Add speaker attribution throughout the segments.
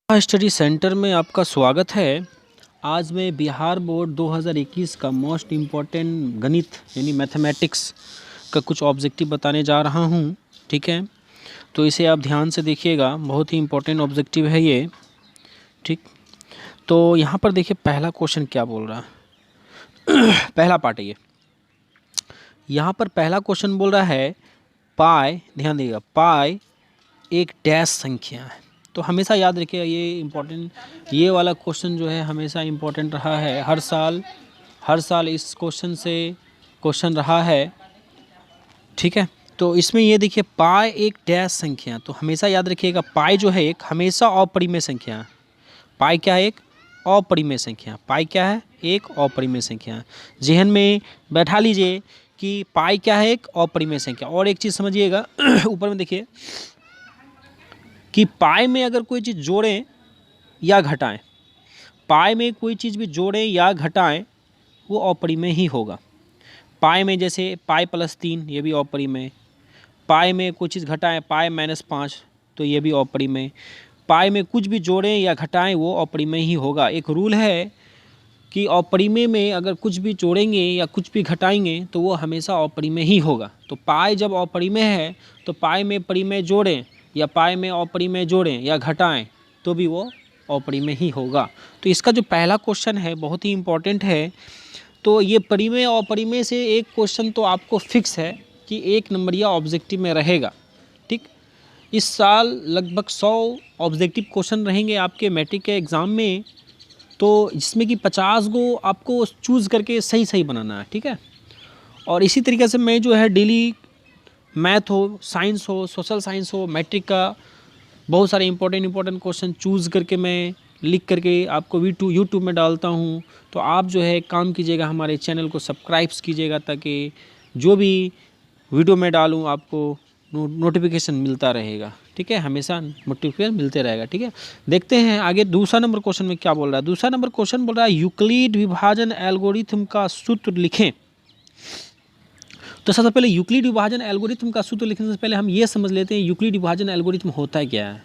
Speaker 1: Study centre में आपका स्वागत है। आज मैं बिहार बोर्ड 2021 का मोस्ट इम्पॉर्टेंट गणित यानी मैथमेटिक्स का कुछ ऑब्जेक्टिव बताने जा रहा हूँ। ठीक है, तो इसे आप ध्यान से देखिएगा, बहुत ही इम्पोर्टेंट ऑब्जेक्टिव है ये। ठीक, तो यहाँ पर देखिए पहला क्वेश्चन क्या बोल रहा है। पहला पार्ट है ये। यहाँ पर पहला क्वेश्चन बोल रहा है पाई, ध्यान दीजिएगा, पाई एक डैश संख्या है। तो हमेशा याद रखिएगा ये इम्पोर्टेंट, ये वाला क्वेश्चन जो है हमेशा इम्पोर्टेंट रहा है। हर साल इस क्वेश्चन से क्वेश्चन रहा है। ठीक है, तो इसमें ये देखिए पाई एक डैश संख्या, तो हमेशा याद रखिएगा पाई जो है एक हमेशा अपरिमेय संख्या है। पाई क्या है? एक अपरिमेय संख्या। पाई क्या है? एक अपरिमेय संख्या। जहन में बैठा लीजिए कि पाई क्या है? एक अपरिमेय संख्या। और एक चीज़ समझिएगा ऊपर में देखिए कि पाई में अगर कोई चीज़ जोड़ें या घटाएं, पाई में कोई चीज़ भी जोड़ें या घटाएं वो अपरिमेय ही होगा। पाई में जैसे पाई प्लस 3 ये भी अपरिमेय। पाई में कोई चीज़ घटाएं, पाई -5 तो ये भी अपरिमेय। पाई में कुछ भी जोड़ें या घटाएं वो अपरिमेय ही होगा। एक रूल है कि अपरिमेय में अगर कुछ भी जोड़ेंगे या कुछ भी घटाएंगे तो वो हमेशा अपरिमेय ही होगा। तो पाई जब अपरिमेय है तो पाई में परिमेय जोड़ें या पाई में अपरिमेय जोड़ें या घटाएं तो भी वो अपरिमेय ही होगा। तो इसका जो पहला क्वेश्चन है बहुत ही इम्पोर्टेंट है। तो ये परिमेय और अपरिमेय से एक क्वेश्चन तो आपको फिक्स है कि 1 नंबरिया ऑब्जेक्टिव में रहेगा। ठीक, इस साल लगभग 100 ऑब्जेक्टिव क्वेश्चन रहेंगे आपके मैट्रिक के एग्ज़ाम में, तो जिसमें कि 50 को आपको चूज़ करके सही बनाना है। ठीक है, और इसी तरीके से मैं जो है डेली मैथ हो, साइंस हो, सोशल साइंस हो, मैट्रिक का बहुत सारे इंपॉर्टेंट क्वेश्चन चूज़ करके मैं लिख करके आपको यूट्यूब में डालता हूँ। तो आप जो है काम कीजिएगा, हमारे चैनल को सब्सक्राइब कीजिएगा ताकि जो भी वीडियो मैं डालूँ आपको नोटिफिकेशन मिलता रहेगा। ठीक है, हमेशा नोटिफिकेशन मिलते रहेगा। ठीक है, देखते हैं आगे दूसरा नंबर क्वेश्चन में क्या बोल रहा है। दूसरा नंबर क्वेश्चन बोल रहा है यूक्लिड विभाजन एल्गोरिथम का सूत्र लिखें। तो सबसे पहले यूक्लिड विभाजन एल्गोरिथम का सूत्र लिखने से पहले हम ये समझ लेते हैं यूक्लिड विभाजन एल्गोरिथम होता क्या है।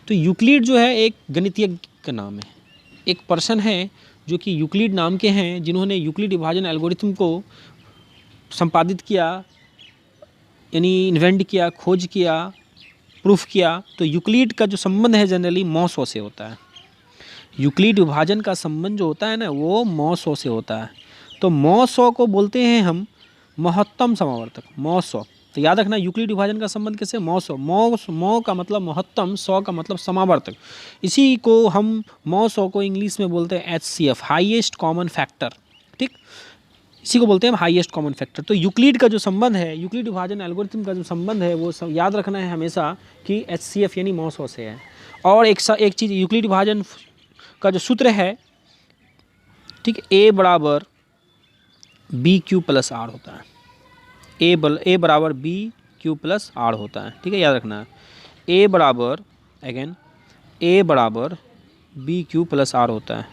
Speaker 1: तो यूक्लिड जो है एक गणितीय का नाम है, एक पर्सन है जो कि यूक्लिड नाम के हैं, जिन्होंने यूक्लिड विभाजन एल्गोरिथम को संपादित किया, यानी इन्वेंट किया, खोज किया, प्रूफ किया। तो यूक्लिड का जो संबंध है जनरली मॉस से होता है। यूक्लिड विभाजन का संबंध जो होता है ना वो मॉस से होता है। तो मॉस को बोलते हैं हम महत्तम समावर्तक, मॉ तो याद रखना यूक्लिड विभाजन का संबंध कैसे? मॉ का मतलब महत्तम, 100 का मतलब समावर्तक। इसी को हम मॉ को इंग्लिश में बोलते हैं HCF, हाईएस्ट कॉमन फैक्टर। ठीक, इसी को बोलते हैं हम हाईएस्ट कॉमन फैक्टर। तो यूक्लिड का जो संबंध है, यूक्लिड विभाजन एल्गोरिथम का जो संबंध है वो सब याद रखना है हमेशा कि HCF यानी मॉ से है। और एक चीज़ यूक्लिड विभाजन का जो सूत्र है, ठीक, A बराबर BQ प्लस R होता है। ए बराबर BQ प्लस R होता है। ठीक है, याद रखना है A बराबर BQ प्लस R होता है।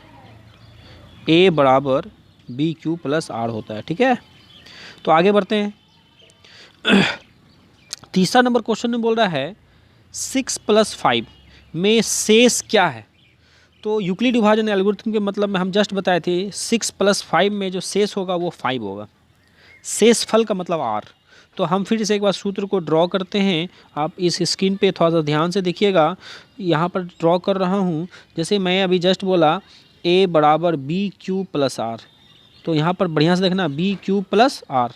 Speaker 1: A बराबर BQ प्लस R होता है। ठीक है, तो आगे बढ़ते हैं। तीसरा नंबर क्वेश्चन में बोल रहा है 6 + 5 में शेष क्या है। तो यूक्लिड विभाजन एल्गोरिथम के मतलब में हम जस्ट बताए थे 6 + 5 में जो शेष होगा वो 5 होगा। शेषफल का मतलब R। तो हम फिर से एक बार सूत्र को ड्रॉ करते हैं। आप इस स्क्रीन पे थोड़ा सा ध्यान से देखिएगा, यहाँ पर ड्रॉ कर रहा हूँ। जैसे मैं अभी जस्ट बोला A बराबर BQ प्लस R, तो यहाँ पर बढ़िया से देखना BQ प्लस R।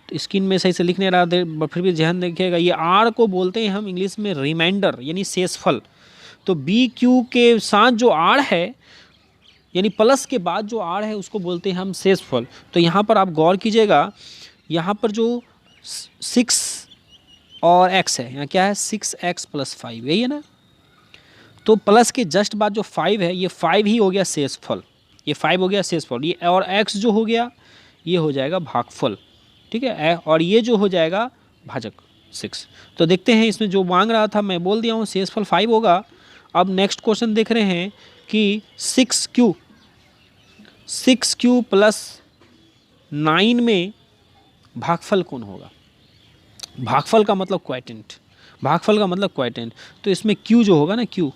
Speaker 1: तो स्क्रीन में सही से लिख नहीं रहा, फिर भी ध्यान देखिएगा, ये R को बोलते हैं हम इंग्लिश में रिमाइंडर यानी शेषफल। तो BQ के साथ जो R है यानी प्लस के बाद जो R है उसको बोलते हैं हम शेषफल। तो यहाँ पर आप गौर कीजिएगा, यहाँ पर जो 6 और x है, यहाँ क्या है 6x + 5, यही है ना। तो प्लस के जस्ट बाद जो 5 है ये 5 ही हो गया शेषफल, ये 5 हो गया शेषफल। ये और x जो हो गया ये हो जाएगा भागफल। ठीक है, और ये जो हो जाएगा भाजक 6। तो देखते हैं इसमें जो मांग रहा था मैं बोल दिया हूँ, शेषफल 5 होगा। अब नेक्स्ट क्वेश्चन देख रहे हैं कि 6Q + 9 में भागफल कौन होगा। भागफल का मतलब क्वोटिएंट, भागफल का मतलब क्वोटिएंट। तो इसमें Q जो होगा ना, Q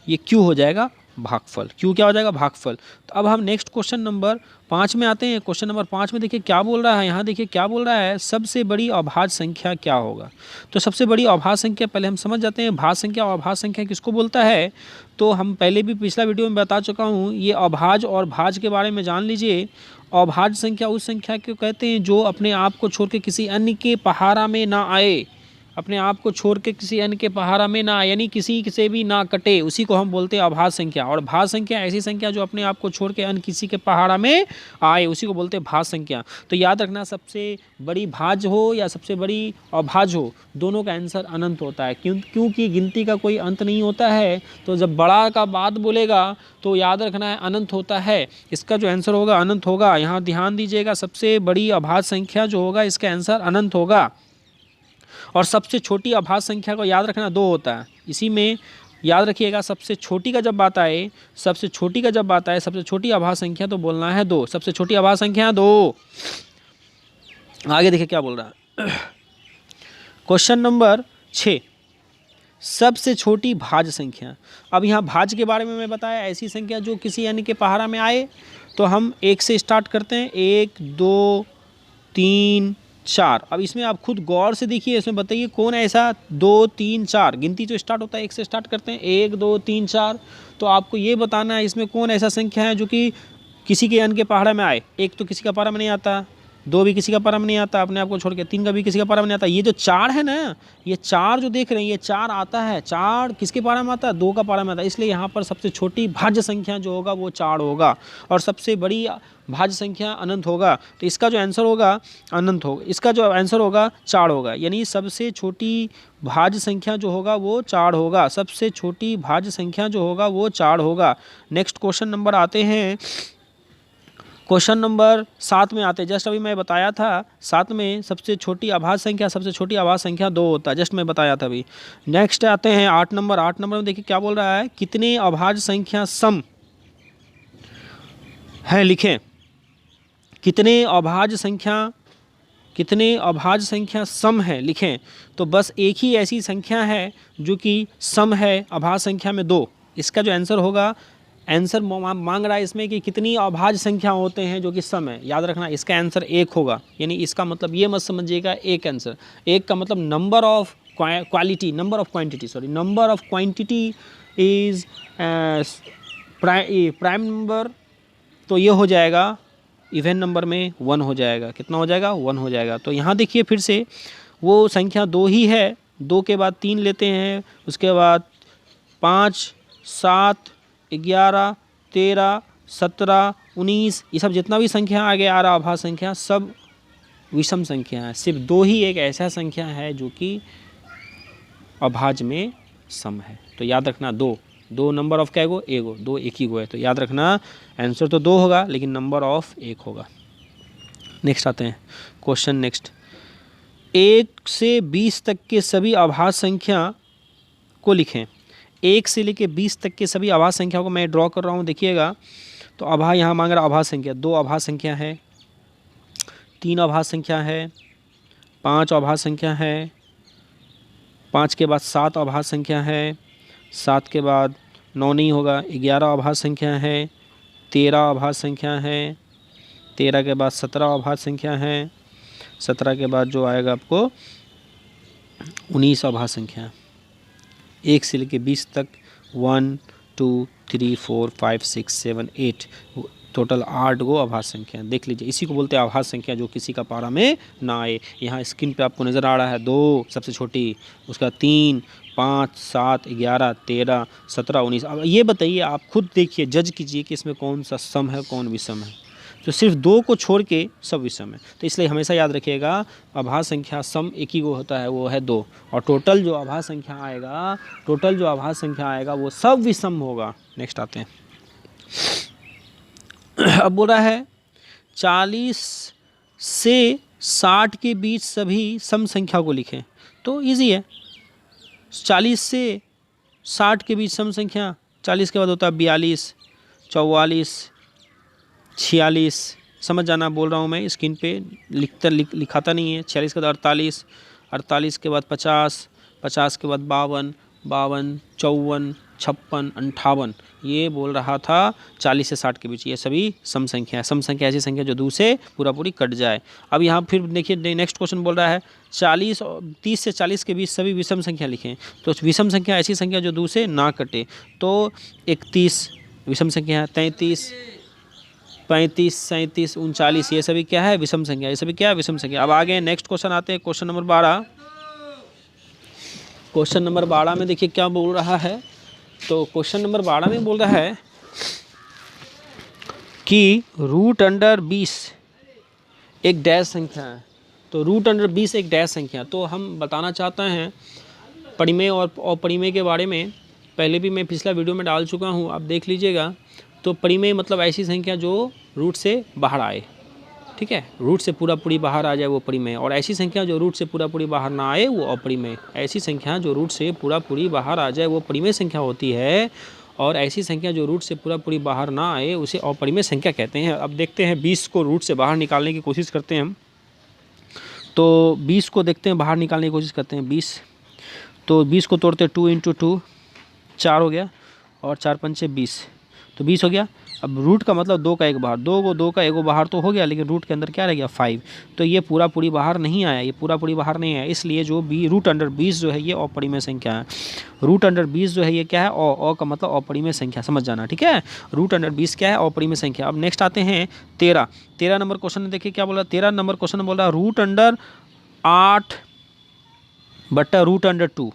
Speaker 1: ये क्यू हो जाएगा भागफल। क्यू क्या हो जाएगा? भागफल। तो अब हम नेक्स्ट क्वेश्चन नंबर 5 में आते हैं। क्वेश्चन नंबर 5 में देखिए क्या बोल रहा है, यहाँ देखिए क्या बोल रहा है, सबसे बड़ी अभाज्य संख्या क्या होगा। तो सबसे बड़ी अभाज्य संख्या पहले हम समझ जाते हैं, भाज्य संख्या और अभाज्य संख्या किसको बोलता है। तो हम पहले भी पिछला वीडियो में बता चुका हूँ, ये अभाज्य और भाज्य के बारे में जान लीजिए। अभाज्य संख्या उस संख्या को कहते हैं जो अपने आप को छोड़ के किसी अन्य के पहारा में ना आए, अपने आप को छोड़ के किसी अन्य के पहारा में ना आए, यानी किसी से भी ना कटे, उसी को हम बोलते हैं अभाज्य संख्या। और भाज्य संख्या ऐसी संख्या जो अपने आप को छोड़ के अन्य किसी के पहारा में आए, उसी को बोलते हैं भाज्य संख्या। तो याद रखना, सबसे बड़ी भाज्य हो या सबसे बड़ी अभाज्य हो, दोनों का आंसर अनंत होता है। क्योंकि गिनती का कोई अंत नहीं होता है, तो जब बड़ा का बात बोलेगा तो याद रखना है अनंत होता है। इसका जो आंसर होगा अनंत होगा। यहाँ ध्यान दीजिएगा, सबसे बड़ी अभाज्य संख्या जो होगा इसका आंसर अनंत होगा। और सबसे छोटी अभाज्य संख्या को याद रखना 2 होता है। इसी में याद रखिएगा, सबसे छोटी का जब बात आए, सबसे छोटी का जब बात आए, सबसे छोटी अभाज्य संख्या तो बोलना है 2। सबसे छोटी अभाज्य संख्या 2। आगे देखिए क्या बोल रहा है। क्वेश्चन नंबर 6, सबसे छोटी भाज्य संख्या। अब यहाँ भाज्य के बारे में मैं बताया, ऐसी संख्या जो किसी अन्य के पहारा में आए। तो हम 1 से स्टार्ट करते हैं, 1 2 3 4। अब इसमें आप खुद गौर से देखिए, इसमें बताइए कौन ऐसा 2 3 4, गिनती जो स्टार्ट होता है 1 से स्टार्ट करते हैं, 1 2 3 4। तो आपको ये बताना है इसमें कौन ऐसा संख्या है जो कि किसी के अन्य के पहाड़ा में आए। 1 तो किसी का पहाड़ा में नहीं आता, 2 भी किसी का पहाड़ा में नहीं आता अपने आप को छोड़ के, 3 का भी किसी का पहाड़ा में नहीं आता। ये जो 4 है ना, ये 4 जो देख रहे हैं, ये 4 आता है। 4 किसके पहाड़ा में आता है? 2 का पहाड़ा में आता है। इसलिए यहाँ पर सबसे छोटी भाज्य संख्या जो होगा वो 4 होगा, और सबसे बड़ी भाज्य संख्या अनंत होगा। तो इसका जो आंसर होगा अनंत होगा, इसका जो आंसर होगा 4 होगा। यानी सबसे छोटी भाज्य संख्या जो होगा वो 4 होगा। सबसे छोटी भाज्य संख्या जो होगा वो 4 होगा। नेक्स्ट क्वेश्चन नंबर आते हैं, क्वेश्चन नंबर 7 में आते हैं। जस्ट अभी मैं बताया था 7 में सबसे छोटी अभाज्य संख्या, सबसे छोटी अभाज्य संख्या 2 होता है, जस्ट मैं बताया था अभी। नेक्स्ट आते हैं 8 नंबर। 8 नंबर में देखिए क्या बोल रहा है, कितने अभाज्य संख्या सम है लिखें। कितने अभाज्य संख्या सम है लिखें। तो बस एक ही ऐसी संख्या है जो कि सम है अभाज्य संख्या में 2। इसका जो आंसर होगा, आंसर मांग रहा है इसमें कि कितनी अभाज्य संख्या होते हैं जो कि सम है। याद रखना इसका आंसर 1 होगा। यानी इसका मतलब ये मत समझिएगा एक आंसर, 1 का मतलब number of quality, number of quantity is prime number. तो ये हो जाएगा इवन नंबर में 1 हो जाएगा। कितना हो जाएगा? 1 हो जाएगा। तो यहाँ देखिए फिर से वो संख्या 2 ही है। 2 के बाद 3 लेते हैं, उसके बाद 5 7 11 13 17 19, ये सब जितना भी संख्या आगे आ रहा अभाज्य संख्या सब विषम संख्या है। सिर्फ 2 ही एक ऐसा संख्या है जो कि अभाज्य में सम है। तो याद रखना 2 नंबर ऑफ क्या गो? 1 2 एक ही गो है। तो याद रखना आंसर तो 2 होगा लेकिन नंबर ऑफ 1 होगा। नेक्स्ट आते हैं क्वेश्चन नेक्स्ट, 1 से 20 तक के सभी अभाज्य संख्या को लिखें। 1 से लेके 20 तक के सभी अभाज्य संख्या को मैं ड्रॉ कर रहा हूँ, देखिएगा। तो अभाज्य यहाँ मांग रहा अभाज्य संख्या, 2 अभाज्य संख्या है, 3 अभाज्य संख्या है, 5 अभाज्य संख्या है, 5 के बाद 7 अभाज्य संख्या है, 7 के बाद 9 नहीं होगा, 11 अभाज्य संख्या है, 13 अभाज्य संख्या है, 13 के बाद 17 अभाज्य संख्या है, 17 के बाद जो आएगा आपको 19 अभाज्य संख्या। 1 से लेकर 20 तक 1 2 3 4 5 6 7 8 टोटल 8 गो अभाज्य संख्या देख लीजिए। इसी को बोलते हैं अभाज्य संख्या जो किसी का पारा में ना आए। यहाँ स्क्रीन पे आपको नज़र आ रहा है 2 सबसे छोटी, उसका 3 5 7 11 13 17 19। अब ये बताइए, आप खुद देखिए, जज कीजिए कि इसमें कौन सा सम है कौन विषम है। तो सिर्फ 2 को छोड़ के सब विषम है। तो इसलिए हमेशा याद रखिएगा अभाज्य संख्या सम एक ही गो होता है, वो है 2। और टोटल जो अभाज्य संख्या आएगा वो सब विषम होगा। नेक्स्ट आते हैं, अब बोल रहा है 40 से 60 के बीच सभी सम संख्या को लिखें। तो इजी है, 40 से 60 के बीच सम संख्या, 40 के बाद होता है 42 44 46। समझ जाना बोल रहा हूँ मैं, स्क्रीन पे लिखाता नहीं है। 46 के बाद 48 के बाद 50 के बाद 52 54 54 56, 58, ये बोल रहा था 40 से 60 के बीच, ये सभी सम संख्या है। सम संख्या ऐसी संख्या जो 2 से पूरा पूरी कट जाए। अब यहाँ फिर देखिए नेक्स्ट क्वेश्चन बोल रहा है 30 से 40 के बीच सभी विषम संख्या लिखें। तो विषम संख्या ऐसी संख्या जो 2 से ना कटे। तो 31 विषम संख्या है, 33, 35, 37, 39, ये सभी क्या है? विषम संख्या। ये सभी क्या है? विषम संख्या। अब आगे नेक्स्ट क्वेश्चन आते हैं, क्वेश्चन नंबर 12। क्वेश्चन नंबर 12 में देखिए क्या बोल रहा है। तो क्वेश्चन नंबर 12 में बोल रहा है कि √20 एक डैश संख्या है। तो √20 एक डैश संख्या। तो हम बताना चाहते हैं परिमेय और अपरिमेय के बारे में। पहले भी मैं पिछला वीडियो में डाल चुका हूँ, आप देख लीजिएगा। तो परिमेय मतलब ऐसी संख्या जो रूट से बाहर आए, ठीक है, रूट से पूरा पूरी बाहर आ जाए वो परिमेय। और ऐसी संख्या जो रूट से पूरा पूरी बाहर ना आए वो अपरिमेय। ऐसी संख्या जो रूट से पूरा पूरी बाहर आ जाए वो परिमेय संख्या होती है, और ऐसी संख्या जो रूट से पूरा पूरी बाहर ना आए उसे अपरिमेय संख्या कहते हैं। अब देखते हैं 20 को रूट से बाहर निकालने की कोशिश करते हैं हम। तो 20 को देखते हैं बाहर निकालने की कोशिश करते हैं। 20, तो 20 को तोड़ते हैं 2 × 2 4 हो गया, और 4 × 5 = 20, तो 20 हो गया। अब रूट का मतलब 2 का एक बाहर, 2 का एक बाहर तो हो गया, लेकिन रूट के अंदर क्या रह गया? 5। तो ये पूरा पूरी बाहर नहीं आया, ये पूरा पूरी बाहर नहीं आया, इसलिए जो √20 जो है ये अपरिमेय संख्या है। √20 जो है ये क्या है? अ का मतलब अपरिमेय संख्या, समझ जाना, ठीक है। √20 क्या है? अपरिमेय संख्या। अब नेक्स्ट आते हैं 13 नंबर क्वेश्चन में। देखिए क्या बोल रहा है 13 नंबर क्वेश्चन में बोल रहा है √8 बटा √2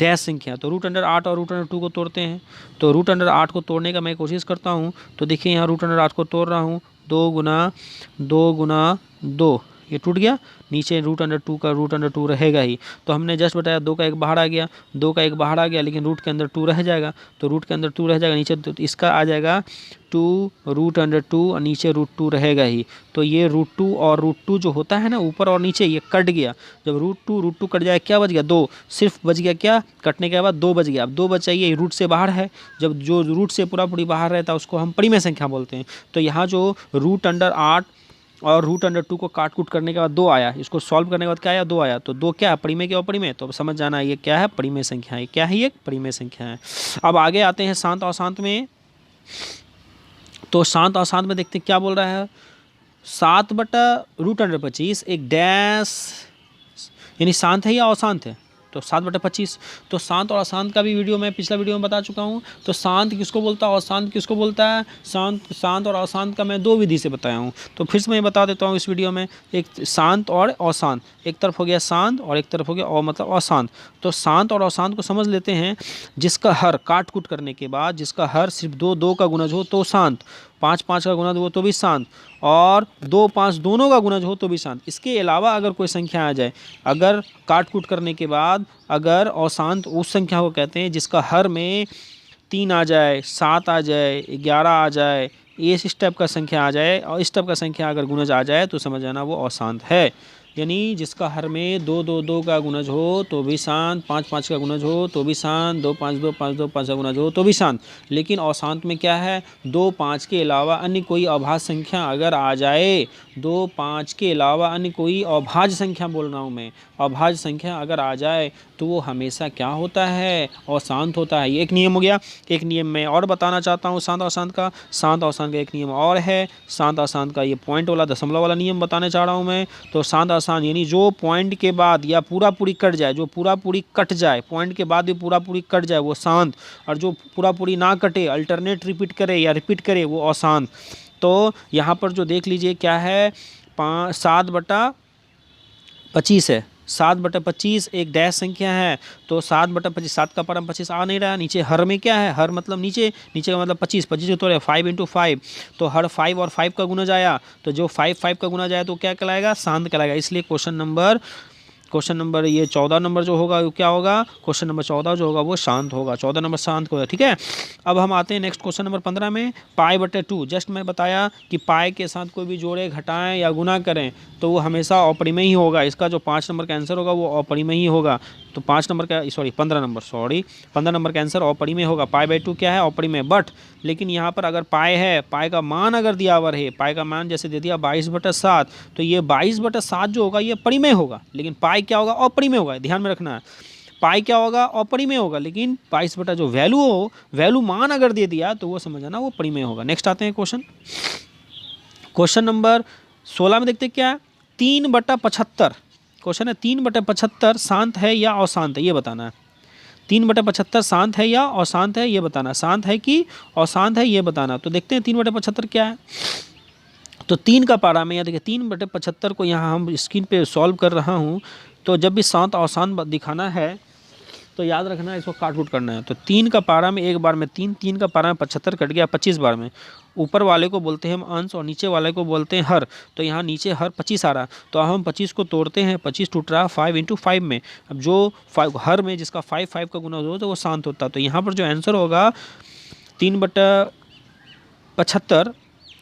Speaker 1: डैश संख्या। तो √8 और √2 को तोड़ते हैं। तो √8 को तोड़ने का मैं कोशिश करता हूँ। तो देखिए यहाँ √8 को तोड़ रहा हूँ, 2 × 2 ये टूट गया, नीचे √2 का √2 रहेगा ही। तो हमने जस्ट बताया 2 का एक बाहर आ गया, 2 का एक बाहर आ गया, लेकिन रूट के अंदर 2 रह जाएगा। तो रूट के अंदर 2 रह जाएगा, नीचे तो इसका आ जाएगा 2 √2 और नीचे √2 रहेगा ही। तो ये √2 और √2 जो होता है ना ऊपर और नीचे, ये कट गया। जब √2 कट जाए क्या बच गया? 2 सिर्फ बच गया। क्या कटने के बाद 2 बच गया। अब 2 बच जाइए, रूट से बाहर है। जब जो रूट से पूरा पूरी बाहर रहता है उसको हम परिमेय संख्या बोलते हैं। तो यहाँ जो √8 और √2 को काट कूट करने के बाद 2 आया, इसको सॉल्व करने के बाद क्या आया? 2 आया। तो 2 क्या है? परिमेय के अपरिमेय। तो अब समझ जाना ये क्या है? परिमेय संख्या है। क्या है ये? परिमेय संख्या है। अब आगे आते हैं शांत अशांत में। तो शांत अशांत में देखते हैं क्या बोल रहा है। 7 बटा √25 एक डैश, यानी शांत है या अशांत है? तो 7/25। तो शांत और अशांत का भी वीडियो मैं पिछला वीडियो में बता चुका हूँ। तो शांत किसको बोलता है, अशांत किसको बोलता है? शांत और अशांत का मैं 2 विधि से बताया हूँ। तो फिर से मैं बता देता हूँ इस वीडियो में। एक शांत और अशांत, एक तरफ हो गया शांत और एक तरफ हो गया मतलब अशांत। तो शांत और अशांत को समझ लेते हैं। जिसका हर काट कूट करने के बाद जिसका हर सिर्फ 2 का गुणज हो तो शांत, 5 का गुणज हो तो भी शांत, और 2, 5 दोनों का गुणज हो तो भी शांत। इसके अलावा अगर कोई संख्या आ जाए, अगर काट कूट करने के बाद अगर अशांत उस संख्या को कहते हैं जिसका हर में 3 आ जाए, 7 आ जाए, 11 आ जाए, इस टाइप का संख्या आ जाए, और इस टाइप का संख्या अगर गुणज आ जाए तो समझ जाना वो अशांत है। यानी जिसका हर में 2 का गुणज हो तो भी शांत, 5 का गुणज हो तो भी शांत, 2 5 का गुणज हो तो भी शांत। लेकिन अशांत में क्या है? 2 5 के अलावा अन्य कोई अभाज्य संख्या अगर आ जाए, 2 5 के अलावा अन्य कोई अभाज्य संख्या बोल रहा हूँ मैं, अभाज्य संख्या अगर आ जाए तो वो हमेशा क्या होता है? अशांत होता है। ये एक नियम हो गया। एक नियम मैं और बताना चाहता हूँ शांत अशांत का। शांत अशांत का एक नियम और है। शांत अशांत का ये पॉइंट वाला दशमलव वाला नियम बताने चाह रहा हूँ मैं। तो शांत अशांत यानी जो पॉइंट के बाद या पूरा पूरी कट जाए, जो पूरा पूरी कट जाए, पॉइंट के बाद भी पूरा पूरी कट जाए वो शांत, और जो पूरा पूरी ना कटे, अल्टरनेट रिपीट करे या रिपीट करे वो अशांत। तो यहाँ पर जो देख लीजिए क्या है, 7/25 है। 7/25 एक डैश संख्या है। तो 7/25, 7 का परम 25 आ नहीं रहा। नीचे हर में क्या है? हर मतलब नीचे का मतलब 25 को तोड़े 5 × 5। तो हर 5 और 5 का गुणज आया। तो जो 5 का गुणज आया तो क्या कहलाएगा? शांत कहलाएगा। इसलिए क्वेश्चन नंबर ये 14 नंबर जो होगा वो क्या होगा? क्वेश्चन नंबर 14 जो होगा वो शांत होगा। 14 नंबर शांत होगा, ठीक है। अब हम आते हैं नेक्स्ट क्वेश्चन नंबर 15 में। π/2 जस्ट मैं बताया कि पाई के साथ कोई भी जोड़े, घटाएं या गुना करें तो वो हमेशा अपरिमेय ही होगा। इसका जो 5 नंबर का आंसर होगा वो अपरिमेय ही होगा। तो 15 नंबर का आंसर अपरिमेय होगा। π/2 क्या है? अपरिमेय। बट लेकिन यहाँ पर अगर पाई है, पाई का मान अगर दिया हुआ है, पाई का मान जैसे दे दिया 22/7, तो ये 22/7 जो होगा ये परिमेय होगा, लेकिन पाई क्या होगा? अपरिमेय होगा। ध्यान में रखना है। पाई क्या होगा, अपरिमेय होगा, लेकिन 22 बटा जो वैल्यू हो, वैल्यू मान अगर दे दिया तो वो समझ जाना वो परिमेय होगा। नेक्स्ट आते हैं क्वेश्चन नंबर 16 में देखते हैं क्या है, 3/75 क्वेश्चन है, 3/75 शांत है या अशांत है ये बताना है। 3/75 शांत है या अशांत है ये बताना, शांत है कि अशांत है ये बताना। तो देखते हैं 3/75 क्या है। तो 3 का पारा में, या देखिए 3/75 को यहाँ हम स्क्रीन पे सॉल्व कर रहा हूँ। तो जब भी शांत अशांत दिखाना है तो याद रखना है, इसको काट कूट करना है। तो 3 का पारा में एक बार में 3 का पारा में 75 कट गया 25 बार में। ऊपर वाले को बोलते हैं हम अंश और नीचे वाले को बोलते हैं हर। तो यहाँ नीचे हर 25 आ रहा, तो हम 25 को तोड़ते हैं, 25 टूट रहा 5 × 5 में। अब जो 5 हर में जिसका 5 का गुना हो तो वो शांत होता है। तो यहाँ पर जो आंसर होगा 3/75,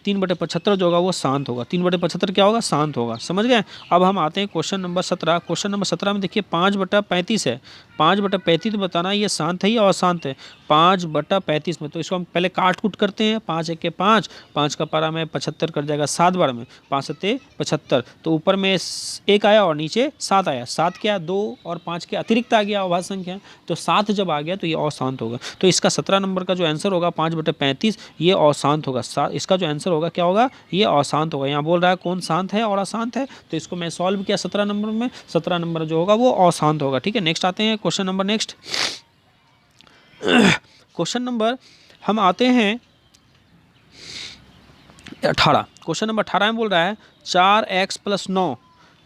Speaker 1: 3/75 जो होगा वो शांत होगा। 3/75 क्या होगा, शांत होगा। समझ गए। अब हम आते हैं क्वेश्चन नंबर 17। क्वेश्चन नंबर 17 में देखिए 5/35 है। 5/35 बताना ये शांत है या अशांत है। 5/35 में तो इसको हम पहले काट कूट करते हैं। 5 × 1 = 5, 5 का पारा में 75 कट जाएगा 7 बार में, 5 × 7 = 75। तो ऊपर में 1 आया और नीचे 7 आया। 7 क्या, 2 और 5 के अतिरिक्त आ गया अभाज्य संख्या, तो 7 जब आ गया तो ये अशांत होगा। तो इसका 17 नंबर का जो आंसर होगा 5/35 ये अशांत होगा। इसका जो आंसर होगा क्या होगा, ये अशांत होगा। यहाँ बोल रहा है कौन शांत है और अशांत है, तो इसको मैं सॉल्व किया 17 नंबर में, 17 नंबर जो होगा वो अशांत होगा। ठीक है। नेक्स्ट आते हैं क्वेश्चन नंबर क्वेश्चन नंबर हम आते हैं 18। क्वेश्चन नंबर 18 में बोल रहा है 4x + 9,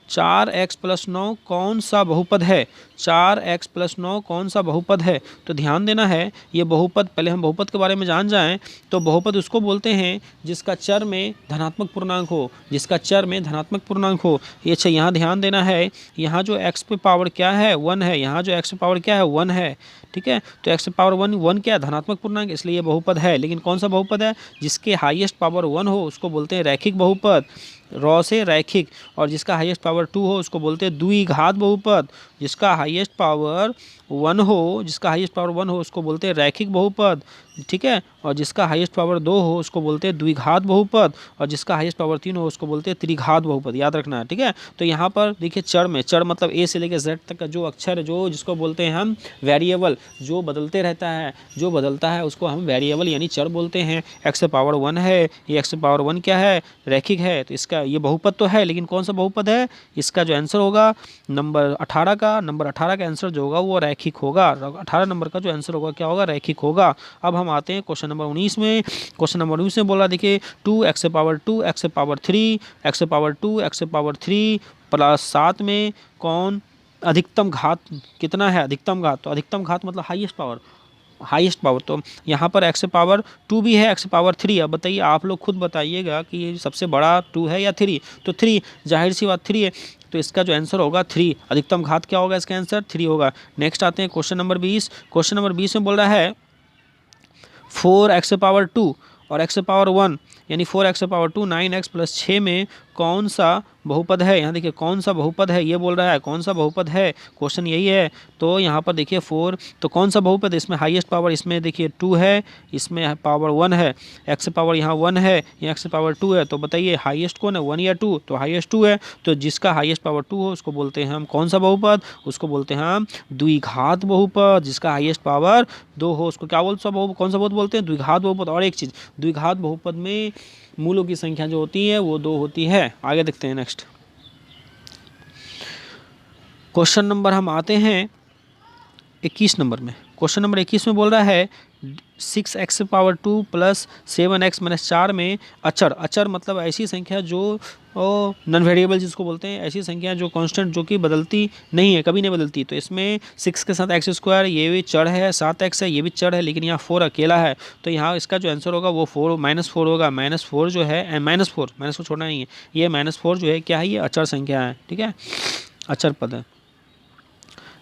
Speaker 1: 4x + 9 कौन सा बहुपद है। 4x + 9 कौन सा बहुपद है। तो ध्यान देना है, ये बहुपद, पहले हम बहुपद के बारे में जान जाएं। तो बहुपद उसको बोलते हैं जिसका चर में धनात्मक पूर्णांक हो, जिसका चर में धनात्मक पूर्णांक हो। ये अच्छा यहाँ ध्यान देना है, यहाँ जो x पे पावर क्या है 1 है, यहाँ जो x पे पावर क्या है 1 है। ठीक है। तो x पे पावर 1 क्या है, धनात्मक पूर्णांक, इसलिए ये बहुपद है। लेकिन कौन सा बहुपद है, जिसके हाईएस्ट पावर 1 हो उसको बोलते हैं रैखिक बहुपद, रॉ से रैखिक। और जिसका हाईएस्ट पावर 2 हो उसको बोलते हैं द्विघात बहुपद। जिसका हाईएस्ट पावर 1 हो, जिसका हाईएस्ट पावर 1 हो उसको बोलते हैं रैखिक बहुपद। ठीक है। और जिसका हाईएस्ट पावर 2 हो उसको बोलते हैं द्विघात बहुपद। और जिसका हाईएस्ट पावर 3 हो उसको बोलते हैं त्रिघात बहुपद। याद रखना है। ठीक है। तो यहाँ पर देखिए चर में, चर मतलब ए से लेकर जेड तक का जो अक्षर जो जिसको बोलते हैं हम वेरिएबल, जो बदलते रहता है, जो बदलता है उसको हम वेरिएबल यानी चर बोलते हैं। x से पावर 1 है, ये x से पावर 1 क्या है, रैखिक है। तो इसका ये बहुपद तो है, लेकिन कौन सा बहुपद है, इसका जो आंसर होगा नंबर 18 का आंसर जो होगा वो रैखिक होगा। 18 नंबर का जो आंसर होगा क्या होगा, रैखिक होगा। अब हम आते हैं क्वेश्चन नंबर 19 में। क्वेश्चन नंबर 19 में बोला देखिए 2x से पावर 2, x से पावर 3, x से पावर 2, x से पावर 3 + 7 में कौन अधिकतम घात कितना है, अधिकतम घात। तो अधिकतम घात मतलब हाईएस्ट पावर, हाईएस्ट पावर। तो यहाँ पर x से पावर 2 भी है, x से पावर 3। अब बताइए, आप लोग खुद बताइएगा कि ये सबसे बड़ा 2 है या 3। तो 3, जाहिर सी बात 3 है। तो इसका जो आंसर होगा 3, अधिकतम घात क्या होगा, इसका आंसर 3 होगा। नेक्स्ट आते हैं क्वेश्चन नंबर 20। क्वेश्चन नंबर 20 में बोल रहा है 4x से पावर 2 और x से पावर 1 यानी 4x से पावर 2 9x + 6 में कौन सा बहुपद है। यहाँ देखिए कौन सा बहुपद है ये बोल रहा है, कौन सा बहुपद है, क्वेश्चन यही है। तो यहाँ पर देखिए 4, तो कौन सा बहुपद है, इसमें हाईएस्ट पावर इसमें देखिए 2 है, इसमें पावर 1 है, x से पावर यहाँ 1 है, यहाँ x से पावर 2 है। तो बताइए हाईएस्ट कौन है, 1 या 2। तो हाईएस्ट 2 है। तो जिसका हाईएस्ट पावर 2 हो उसको बोलते हैं हम कौन सा बहुपद, उसको बोलते हैं हम द्विघात बहुपद। जिसका हाईएस्ट पावर 2 हो उसको क्या बोलते हैं, कौन सा बहुपद बोलते हैं, द्विघात बहुपद। और एक चीज़, द्विघात बहुपद में मूलों की संख्या जो होती है वो 2 होती है। आगे देखते हैं नेक्स्ट क्वेश्चन नंबर हम आते हैं 21 नंबर में। क्वेश्चन नंबर 21 में बोल रहा है 6x से पावर 2 + 7x - 4 में अचर, अचर मतलब ऐसी संख्या जो नॉन वेरिएबल जिसको बोलते हैं, ऐसी संख्या जो कांस्टेंट जो कि बदलती नहीं है, कभी नहीं बदलती। तो इसमें 6 के साथ x², ये भी चर है, 7x है, ये भी चर है, लेकिन यहाँ 4 अकेला है। तो यहाँ इसका जो आंसर होगा वो 4 -4 होगा। -4 जो है, -4 छोड़ना नहीं है, ये -4 जो है क्या है, ये अचर संख्या है। ठीक है, अचर पद है।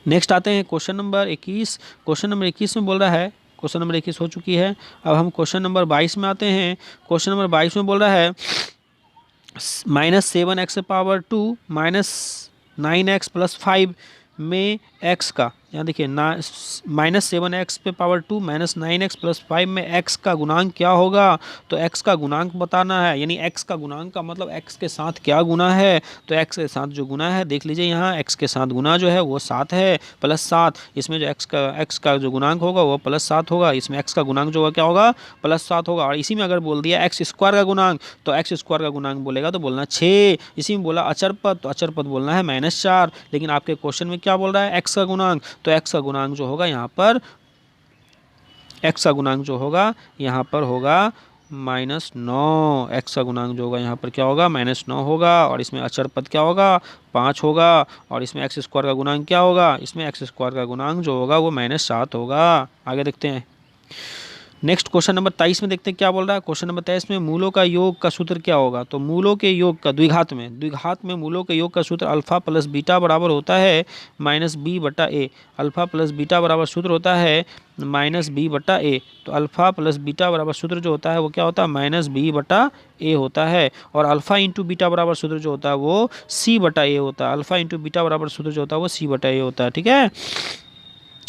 Speaker 1: नेक्स्ट आते हैं क्वेश्चन नंबर 21। क्वेश्चन नंबर 21 में बोल रहा है, क्वेश्चन नंबर 21 हो चुकी है। अब हम क्वेश्चन नंबर 22 में आते हैं। क्वेश्चन नंबर 22 में बोल रहा है -7x से पावर 2 - 9x + 5 में x का, यहाँ देखिए ना, -7x पे पावर 2 -9x + 5 में x का गुणांक क्या होगा, तो x का गुणांक बताना है, यानी x का गुणांक का मतलब x के साथ क्या गुना है, तो x के साथ जो गुना है देख लीजिए यहाँ x के साथ गुना जो है वो 7 है +7, इसमें जो x का जो गुणांक होगा वो +7 होगा, इसमें x का गुणांक जो होगा क्या होगा +7 होगा। और इसी में अगर बोल दिया x स्क्वायर का गुणांक, तो x स्क्वायर का गुणांक बोलेगा तो बोलना 6, इसी में बोला अचर पद, तो अचर पद बोलना है -4, लेकिन आपके क्वेश्चन में क्या बोल रहा है x का गुणांक, तो x का गुणांक जो होगा यहाँ पर, x का गुणांक जो होगा यहाँ पर होगा -9, x का गुणांक जो होगा यहाँ पर क्या होगा -9 होगा, और इसमें अचर पद क्या होगा 5 होगा, और इसमें x स्क्वायर का गुणांक क्या होगा, इसमें x स्क्वायर का गुणांक जो होगा वो -7 होगा। आगे देखते हैं नेक्स्ट क्वेश्चन नंबर 23 में, देखते हैं क्या बोल रहा है। क्वेश्चन नंबर 23 में मूलों का योग का सूत्र क्या होगा, तो मूलों के योग का द्विघात में मूलों के योग का सूत्र अल्फा प्लस बीटा बराबर होता है -b/a, अल्फा प्लस बीटा बराबर सूत्र होता है -b/a, तो अल्फा प्लस बीटा बराबर सूत्र जो होता है वो क्या होता है -b/a होता है, और अल्फा इंटू बीटा बराबर सूत्र जो होता है वो c/a होता है, अल्फा इंटू बीटा बराबर सूत्र जो होता है वो c/a होता है, ठीक है।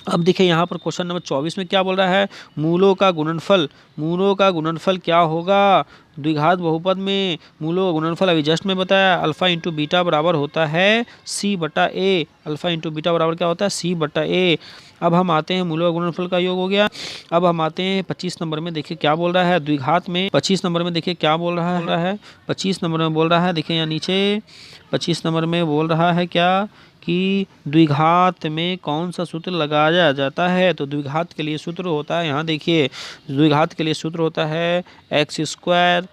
Speaker 1: अब देखिए यहाँ पर क्वेश्चन नंबर 24 में क्या बोल रहा है, मूलों का गुणनफल क्या होगा द्विघात बहुपद में, मूलों का गुणनफल अभी जस्ट में बताया, अल्फा इंटू बीटा बराबर होता है c/a, अल्फा इंटू बीटा बराबर क्या होता है c/a। अब हम आते हैं मूलों का गुणनफल का योग हो गया। अब हम आते हैं 25 नंबर में, देखिए क्या बोल रहा है द्विघात में, 25 नंबर में देखिए क्या बोल रहा है 25 नंबर में बोल रहा है, देखिए यहाँ नीचे 25 नंबर में बोल रहा है क्या कि द्विघात में कौन सा सूत्र लगाया जाता है, तो द्विघात के लिए सूत्र होता है, यहाँ देखिए द्विघात के लिए सूत्र होता है x²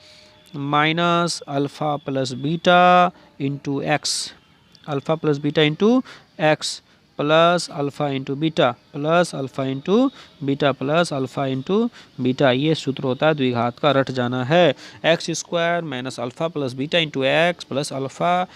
Speaker 1: minus alpha plus beta into x, alpha plus beta into x plus alpha into beta plus alpha into beta plus alpha into beta, ये सूत्र होता है द्विघात का, रट जाना है। x² minus alpha plus beta into x plus alpha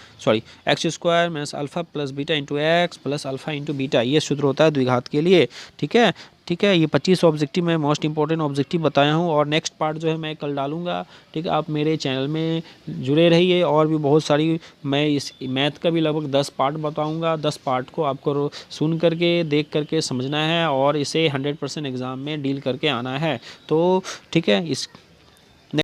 Speaker 1: x² minus alpha plus beta into x plus alpha into beta, ये सूत्र होता है द्विघात के लिए, ठीक है। ये 25 ऑब्जेक्टिव मैं मोस्ट इंपॉर्टेंट ऑब्जेक्टिव बताया हूँ, और नेक्स्ट पार्ट जो है मैं कल डालूंगा, ठीक है। आप मेरे चैनल में जुड़े रहिए, और भी बहुत सारी मैं इस मैथ का भी लगभग 10 पार्ट बताऊंगा, 10 पार्ट को आपको सुन करके देख करके समझना है, और इसे 100% एग्ज़ाम में डील करके आना है, तो ठीक है। इस